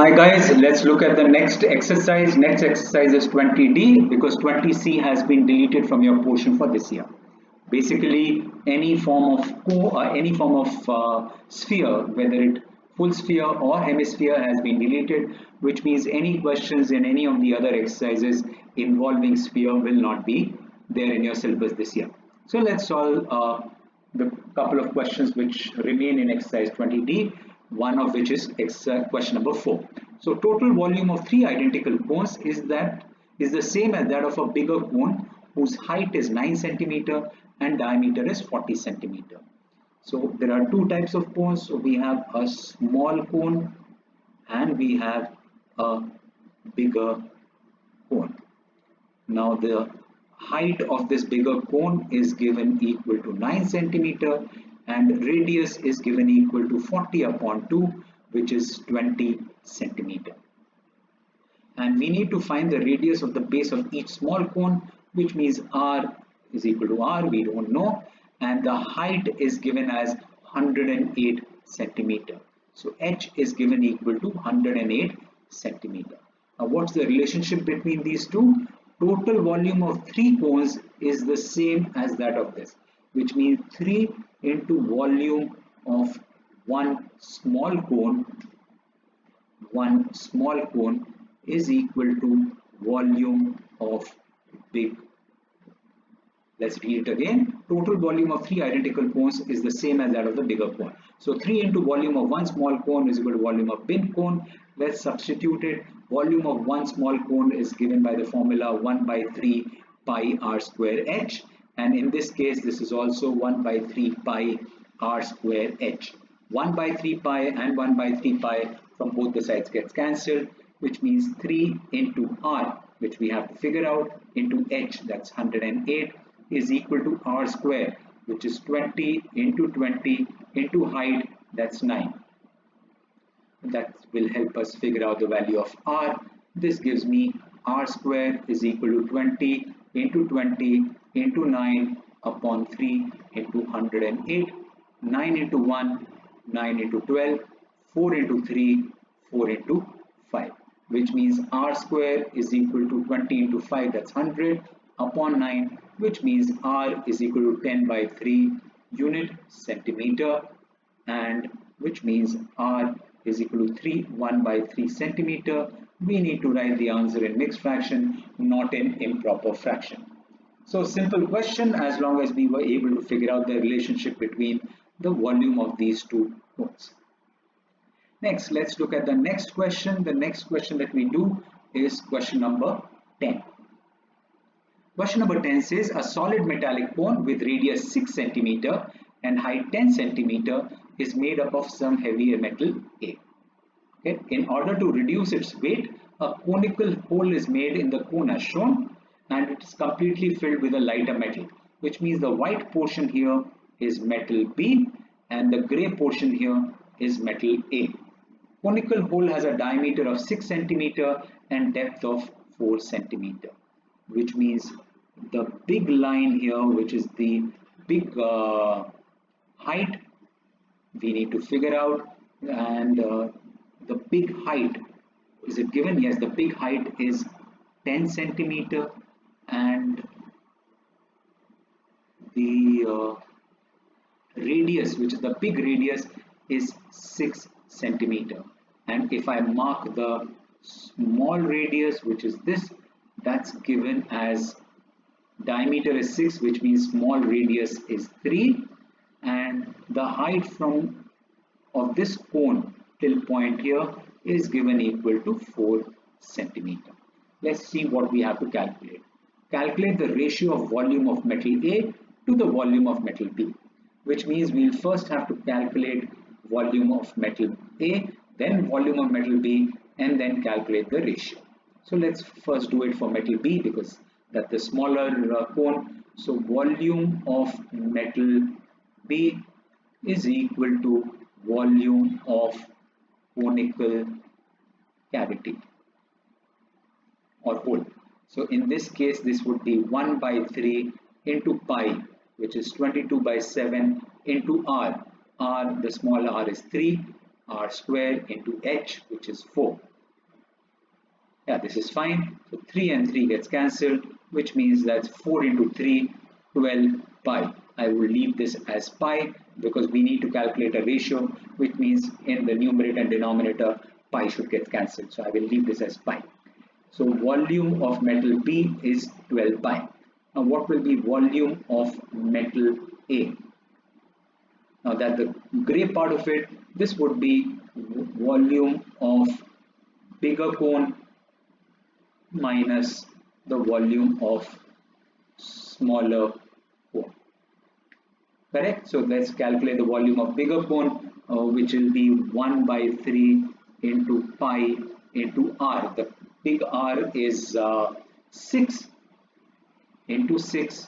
Hi guys, let's look at the next exercise. Next exercise is 20D because 20C has been deleted from your portion for this year. Basically, any form of sphere, whether it full sphere or hemisphere, has been deleted, which means any questions in any of the other exercises involving sphere will not be there in your syllabus this year. So let's solve the couple of questions which remain in exercise 20D. One of which is question number 4. So total volume of three identical cones is the same as that of a bigger cone whose height is 9 centimeter and diameter is 40 centimeter. So there are two types of cones. So we have a small cone and we have a bigger cone. Now the height of this bigger cone is given equal to 9 centimeter and radius is given equal to 40 upon 2, which is 20 centimeter. And we need to find the radius of the base of each small cone, which means r is equal to r, we don't know, and the height is given as 108 centimeter. So h is given equal to 108 centimeter. Now what's the relationship between these two? Total volume of three cones is the same as that of this, which means 3 into volume of one small cone is equal to volume of big. Let's read it again. Total volume of three identical cones is the same as that of the bigger cone. So 3 into volume of one small cone is equal to volume of big cone. Let's substitute it. Volume of one small cone is given by the formula 1 by 3 pi r square h. And in this case, this is also 1 by 3 pi r square h. 1 by 3 pi and 1 by 3 pi from both the sides gets cancelled, which means 3 into r, which we have to figure out, into h, that's 108, is equal to r square, which is 20 into height, that's 9. That will help us figure out the value of r. This gives me r square is equal to 20 into 9 upon 3 into 108, 9 into 1, 9 into 12, 4 into 3, 4 into 5, which means r square is equal to 20 into 5, that's 100, upon 9, which means r is equal to 10 by 3 unit centimeter, and which means r is equal to 1 by 3 centimeter. We need to write the answer in mixed fraction, not in improper fraction. So simple question, as long as we were able to figure out the relationship between the volume of these two cones. Next, let's look at the next question. The next question that we do is question number 10. Question number 10 says a solid metallic cone with radius 6 centimeter and height 10 centimeter is made up of some heavier metal A. Okay. In order to reduce its weight, a conical hole is made in the cone as shown, and it is completely filled with a lighter metal, which means the white portion here is metal B and the gray portion here is metal A. Conical hole has a diameter of 6 centimeter and depth of 4 centimeter, which means the big line here, which is the big height, we need to figure out, and the big height, is it given? Yes, the big height is 10 centimeter and the radius, which is the big radius, is 6 centimeter. And if I mark the small radius, which is this, that's given as diameter is 6, which means small radius is 3, and the height of this cone till point here is given equal to 4 centimeter. Let's see what we have to calculate. Calculate the ratio of volume of metal A to the volume of metal B, which means we'll first have to calculate volume of metal A, then volume of metal B, and then calculate the ratio. So let's first do it for metal B because that's the smaller cone. So volume of metal B is equal to volume of conical cavity or hole. So in this case, this would be 1 by 3 into pi, which is 22 by 7 into r. R, the small r is 3, r square into h, which is 4. Yeah, this is fine. So 3 and 3 gets cancelled, which means that's 4 into 3, 12 pi. I will leave this as pi because we need to calculate a ratio, which means in the numerator and denominator, pi should get cancelled. So I will leave this as pi. So volume of metal B is 12 pi. Now what will be volume of metal A? Now that the gray part of it, this would be volume of bigger cone minus the volume of smaller cone. Correct? So let's calculate the volume of bigger cone, which will be 1 by 3 into pi into r. The big R is 6 into 6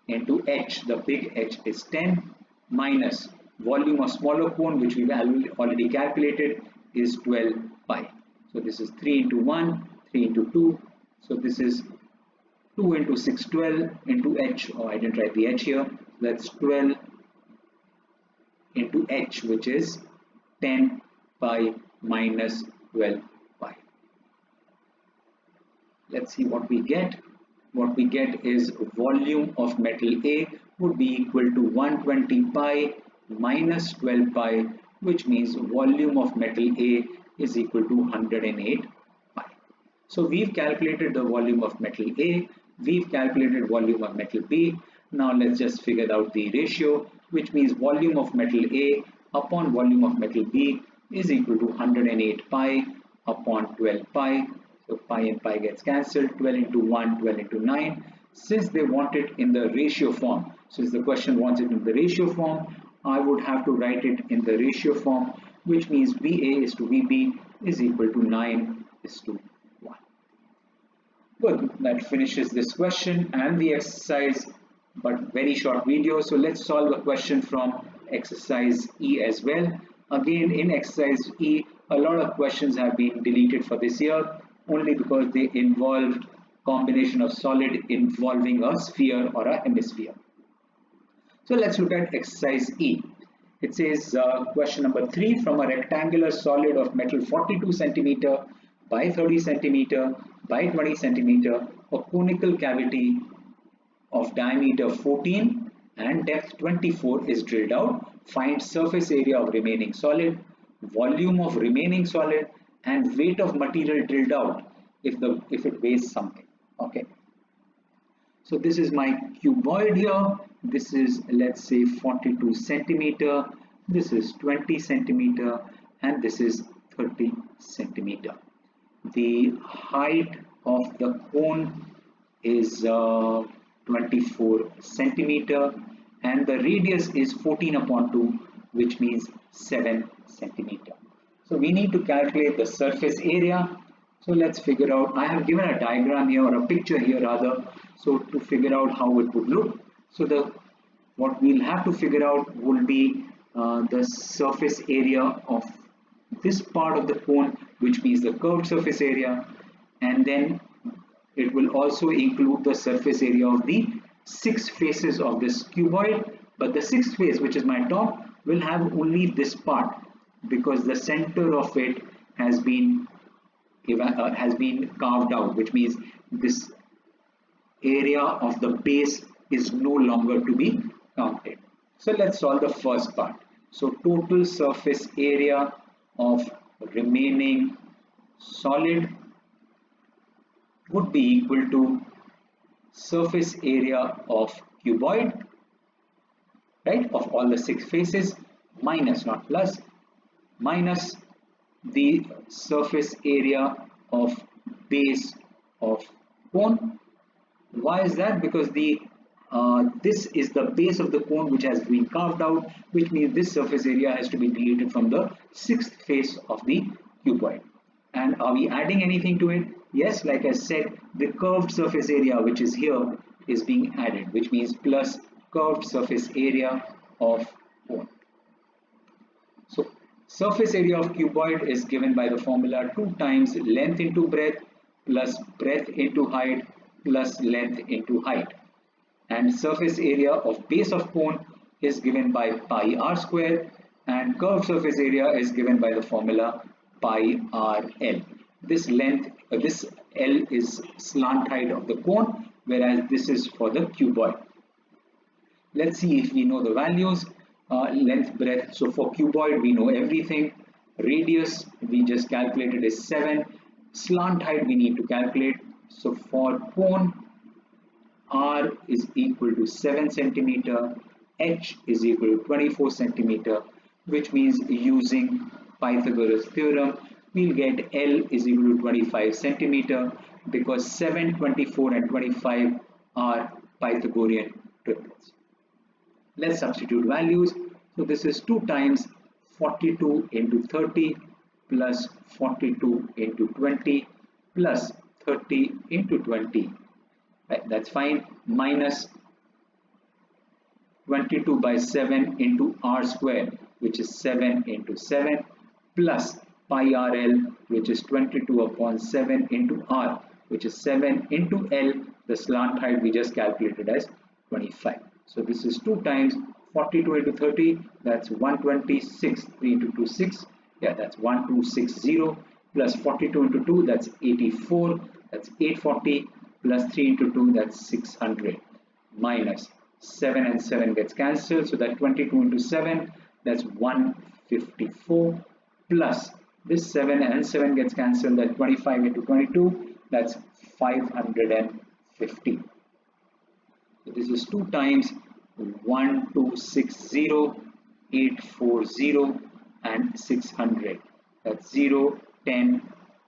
into h. The big H is 10 minus volume of smaller cone, which we've already calculated, is 12 pi. So this is 3 into 1, 3 into 2. So this is 2 into 6, 12 into h. Oh, I didn't write the h here. That's 12 into h, which is 10 pi minus 12 pi. Let's see what we get. What we get is volume of metal A would be equal to 120 pi minus 12 pi, which means volume of metal A is equal to 108 pi. So we've calculated the volume of metal A, we've calculated volume of metal B. Now let's just figure out the ratio, which means volume of metal A upon volume of metal B is equal to 108 pi upon 12 pi. So pi and pi gets cancelled, 12 into 1, 12 into 9. Since they want it in the ratio form, since the question wants it in the ratio form, I would have to write it in the ratio form, which means VA is to VB is equal to 9 is to 1. Good, that finishes this question and the exercise, but very short video. So let's solve a question from exercise E as well. Again, in exercise E, a lot of questions have been deleted for this year, only because they involved combination of solid involving a sphere or a hemisphere. So let's look at exercise E. It says question number 3, from a rectangular solid of metal 42 centimeter by 30 centimeter by 20 centimeter, a conical cavity of diameter 14 and depth 24 is drilled out. Find surface area of remaining solid, volume of remaining solid, and weight of material drilled out if it weighs something. Okay, so this is my cuboid here. This is, let's say, 42 centimeter, this is 20 centimeter, and this is 30 centimeter. The height of the cone is 24 centimeter, and the radius is 14 upon 2, which means 7 centimeter. So we need to calculate the surface area. So let's figure out, I have given a diagram here, or a picture here rather, so to figure out how it would look. So what we'll have to figure out will be the surface area of this part of the cone, which means the curved surface area, and then it will also include the surface area of the 6 faces of this cuboid, but the 6th face, which is my top, will have only this part, because the center of it has been carved out, which means this area of the base is no longer to be counted. So let's solve the first part. So total surface area of remaining solid would be equal to surface area of cuboid, right, of all the 6 faces, minus, not plus, minus the surface area of base of cone. Why is that? Because this is the base of the cone which has been carved out, which means this surface area has to be deleted from the 6th face of the cuboid. And are we adding anything to it? Yes, like I said, the curved surface area which is here is being added, which means plus curved surface area of cone. So surface area of cuboid is given by the formula 2 times length into breadth plus breadth into height plus length into height. And surface area of base of cone is given by pi r square, and curved surface area is given by the formula pi rl. This length, this L is slant height of the cone, whereas this is for the cuboid. Let's see if we know the values. Length, breadth. So for cuboid, we know everything. Radius, we just calculated, is 7. Slant height, we need to calculate. So for cone, R is equal to 7 centimeter, H is equal to 24 centimeter, which means using Pythagoras theorem, we'll get L is equal to 25 centimeter because 7, 24 and 25 are Pythagorean triplets. Let's substitute values. So this is 2 times 42 into 30 plus 42 into 20 plus 30 into 20. Right, that's fine. Minus 22 by 7 into r square, which is 7 into 7, plus pi rl, which is 22 upon 7 into r, which is 7 into L. The slant height we just calculated as 25. So this is 2 times 42 into 30, that's 126, 3 into 2, 6, yeah, that's 1260, plus 42 into 2, that's 84, that's 840, plus 3 into 2, that's 600, minus 7 and 7 gets cancelled, so that 22 into 7, that's 154, plus this 7 and 7 gets cancelled, that 25 into 22, that's 550. So this is 2 times 1260, 840 and 600. That's 0, 10,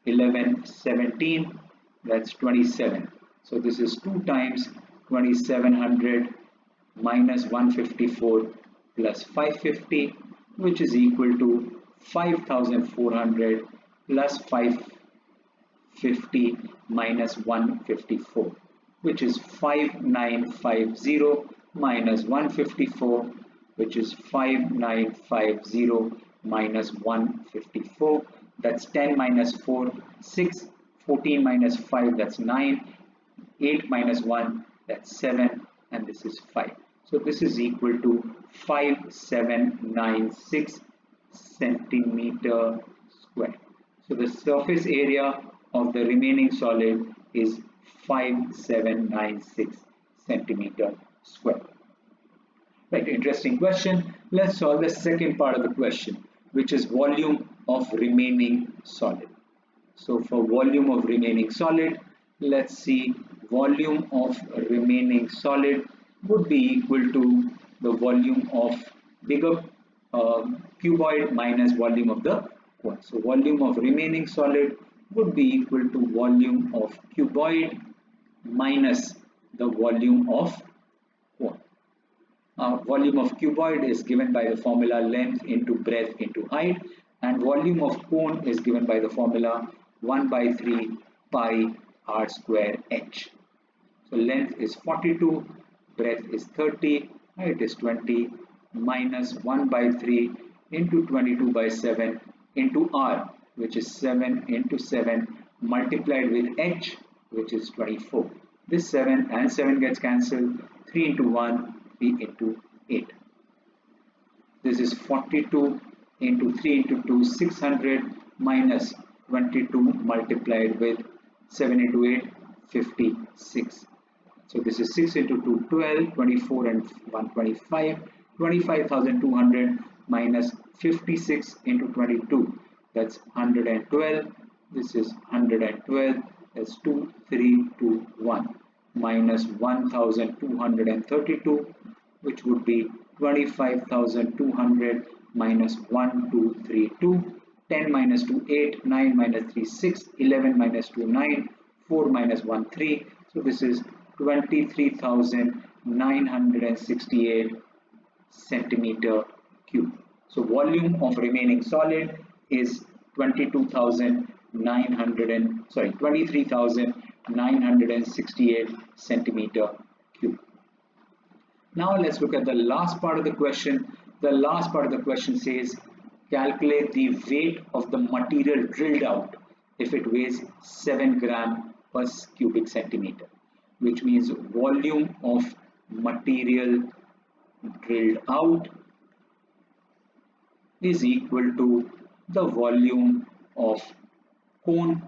11, 17. That's 27. So this is 2 times 2700 minus 154 plus 550, which is equal to 5400 plus 550 minus 154, which is 5950 minus 154, which is 5950 minus 154. That's 10 minus 4, 6, 14 minus 5, that's 9, 8 minus 1, that's 7, and this is 5. So this is equal to 5796 centimeter square. So the surface area of the remaining solid is 5796 centimeter square. Right, interesting question. Let's solve the second part of the question, which is volume of remaining solid. So for volume of remaining solid, let's see, volume of remaining solid would be equal to the volume of bigger cuboid minus volume of the cone. So volume of remaining solid would be equal to volume of cuboid minus the volume of cone. Volume of cuboid is given by the formula length into breadth into height, and volume of cone is given by the formula 1 by 3 pi r square h. So length is 42, breadth is 30, height is 20, minus 1 by 3 into 22 by 7 into r, which is 7 into 7, multiplied with h, which is 24. This 7 and 7 gets cancelled, 3 into 1, 3 into 8. This is 42 into 3 into 2, 600, minus 22 multiplied with 7 into 8, 56. So this is 6 into 2, 12, 24 and 125, 25,200 minus 56 into 22, that's 112. This is 112, that's 2, 3, 2, 1, minus 1,232, which would be 25,200 minus 1, 2, 3, 2, 10 minus 2, 8, 9 minus 3, 6, 11 minus 2, 9, 4 minus 1, 3. So this is 23,968 centimeter cube. So volume of remaining solid is 23,968 centimeter cube. Now let's look at the last part of the question. The last part of the question says calculate the weight of the material drilled out if it weighs 7 gram per cubic centimeter, which means volume of material drilled out is equal to the volume of cone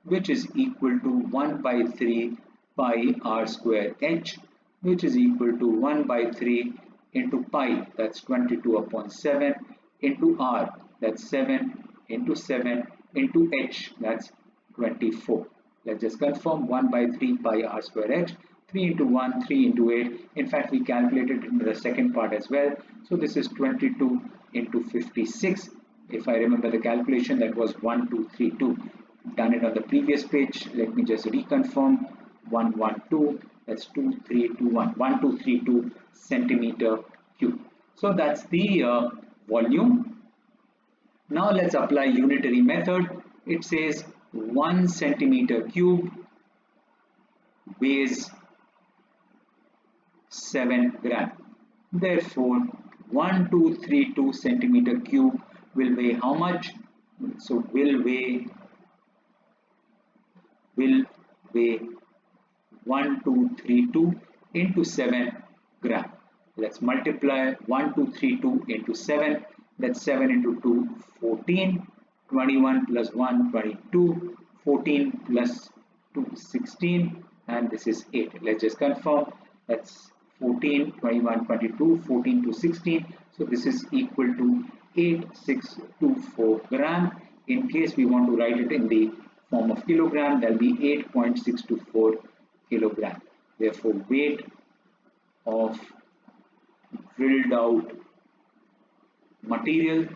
which is equal to 1 by 3 pi r square h, which is equal to 1 by 3 into pi, that's 22 upon 7, into r, that's 7, into 7, into h, that's 24. Let's just confirm 1 by 3 pi r square h, 3 into 1, 3 into 8. In fact, we calculated in the second part as well. So this is 22 into 56. If I remember the calculation, that was 1232. Done it on the previous page. Let me just reconfirm. 112, that's 2321, 1232 centimeter cube. So that's the volume. Now let's apply unitary method. It says 1 centimeter cube weighs 7 gram. Therefore, 1232 centimeter cube will weigh how much? So will weigh 1232 into 7 gram. Let's multiply 1232 into 7. That's 7 into 2, 14. 21 plus 1, 22. 14 plus 2, 16. And this is 8. Let's just confirm. That's 14, 21, 22, 14 to 16. So this is equal to 8624 gram. In case we want to write it in the form of kilogram, that will be 8.624 kilogram. Therefore, weight of drilled out material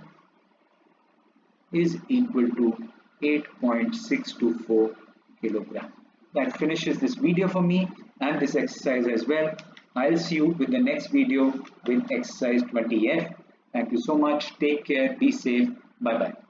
is equal to 8.624 kilogram. That finishes this video for me and this exercise as well. I'll see you with the next video with exercise 20F. Thank you so much. Take care. Be safe. Bye bye.